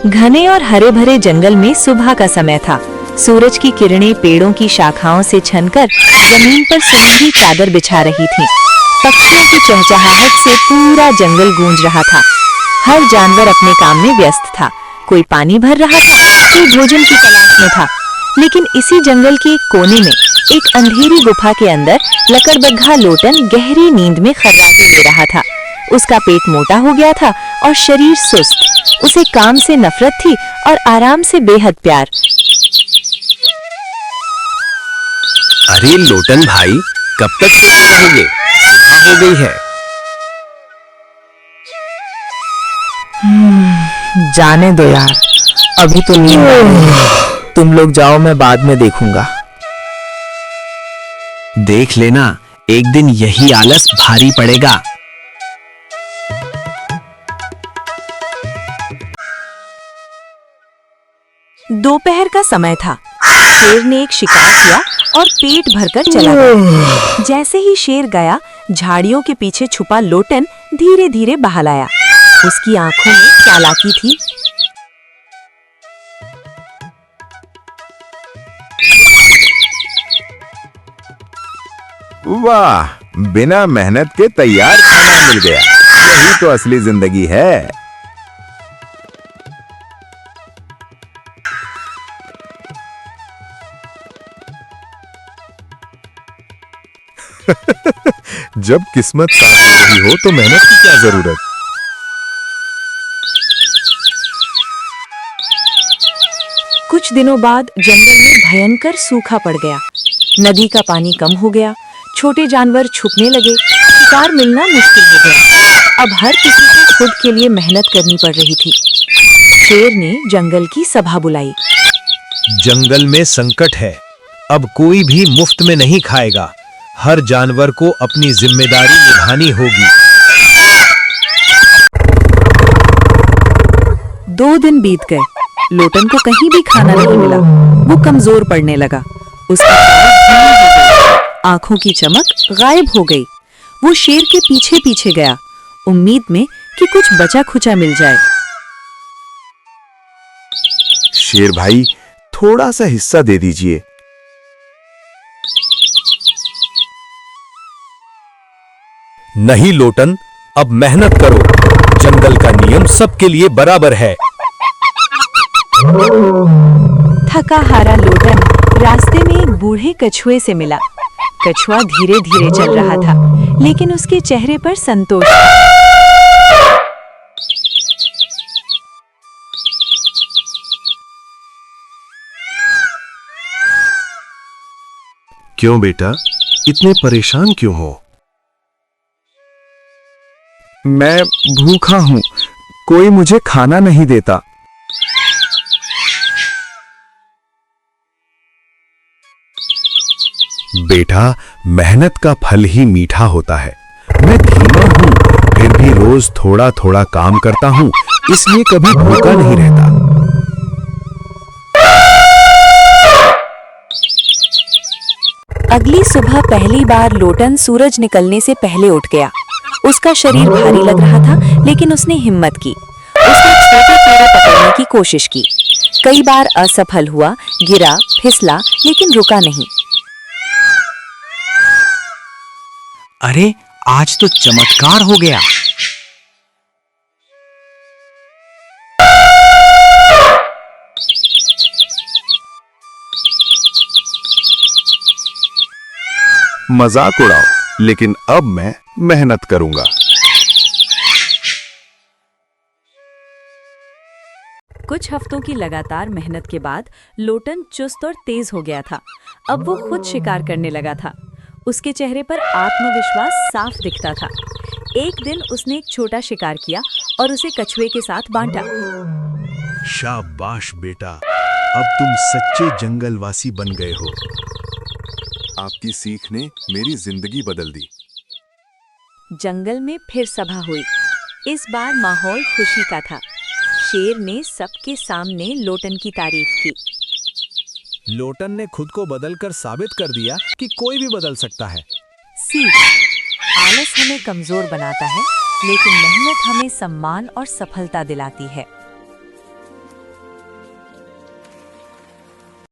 घने और हरे भरे जंगल में सुबह का समय था। सूरज की किरणें पेड़ों की शाखाओं से छनकर जमीन पर सुनहरी चादर बिछा रही थीं। पक्षियों की चहचहाहट से पूरा जंगल गूंज रहा था। हर जानवर अपने काम में व्यस्त था। कोई पानी भर रहा था, कोई भोजन की तलाश में था। लेकिन इसी जंगल के एक कोने में, एक अंधेरी गुफा के अंदर, लकड़बग्घा लोटन गहरी नींद में खर्राटे ले रहा था। उसका पेट मोटा हो गया था और शरीर सुस्त। उसे काम से नफरत थी और आराम से बेहद प्यार। अरे लोटन भाई, कब तक सोते रहोगे? सुबह हो गई है। जाने दो यार, अभी तो नींद आ रही है। तुम लोग जाओ, मैं बाद में देखूंगा। देख लेना, एक दिन यही आलस भारी पड़ेगा। दोपहर का समय था। शेर ने एक शिकार किया और पेट भरकर चला गया। जैसे ही शेर गया, झाड़ियों के पीछे छुपा लोटन धीरे धीरे बाहर आया। उसकी आंखों में चालाकी थी। वाह, बिना मेहनत के तैयार खाना मिल गया। यही तो असली जिंदगी है। जब किस्मत साथ दे रही हो तो मेहनत की क्या जरूरत। कुछ दिनों बाद जंगल में भयंकर सूखा पड़ गया। नदी का पानी कम हो गया। छोटे जानवर छुपने लगे। शिकार मिलना मुश्किल हो गया। अब हर किसी को खुद के लिए मेहनत करनी पड़ रही थी। शेर ने जंगल की सभा बुलाई। जंगल में संकट है। अब कोई भी मुफ्त में नहीं खाएगा। हर जानवर को अपनी जिम्मेदारी निभानी होगी। 2 दिन बीत गए। लोटन को कहीं भी खाना नहीं मिला। वो कमजोर पड़ने लगा। उसका चेहरा धीमा हो गया। आंखों की चमक गायब हो गई। वो शेर के पीछे पीछे गया, उम्मीद में कि कुछ बचा खुचा मिल जाए। शेर भाई, थोड़ा सा हिस्सा दे दीजिए। नहीं लोटन, अब मेहनत करो। जंगल का नियम सबके लिए बराबर है। थका हारा लोटन रास्ते में एक बूढ़े कछुए से मिला। कछुआ धीरे धीरे चल रहा था, लेकिन उसके चेहरे पर संतोष था। क्यों बेटा, इतने परेशान क्यों हो? मैं भूखा हूँ, कोई मुझे खाना नहीं देता। बेटा, मेहनत का फल ही मीठा होता है। मैं धीमा हूँ, फिर भी रोज थोड़ा थोड़ा काम करता हूँ, इसलिए कभी भूखा नहीं रहता। अगली सुबह पहली बार लोटन सूरज निकलने से पहले उठ गया। उसका शरीर भारी लग रहा था, लेकिन उसने हिम्मत की। उसने छोटे कीड़े पकड़ने की कोशिश की। कई बार असफल हुआ, गिरा, फिसला, लेकिन रुका नहीं। अरे, आज तो चमत्कार हो गया। मजाक उड़ाओ, लेकिन अब मैं मेहनत करूंगा। कुछ हफ्तों की लगातार मेहनत के बाद लोटन चुस्त और तेज हो गया था। अब वो खुद शिकार करने लगा था। उसके चेहरे पर आत्मविश्वास साफ दिखता था। एक दिन उसने एक छोटा शिकार किया और उसे कछुए के साथ बांटा। शाबाश बेटा, अब तुम सच्चे जंगलवासी बन गए हो। आपकी सीख ने मेरी जिंदगी बदल दी। जंगल में फिर सभा हुई। इस बार माहौल खुशी का था। शेर ने सबके सामने लोटन की तारीफ की। लोटन ने खुद को बदलकर साबित कर दिया कि कोई भी बदल सकता है। सीख: आलस हमें कमजोर बनाता है, लेकिन मेहनत हमें सम्मान और सफलता दिलाती है।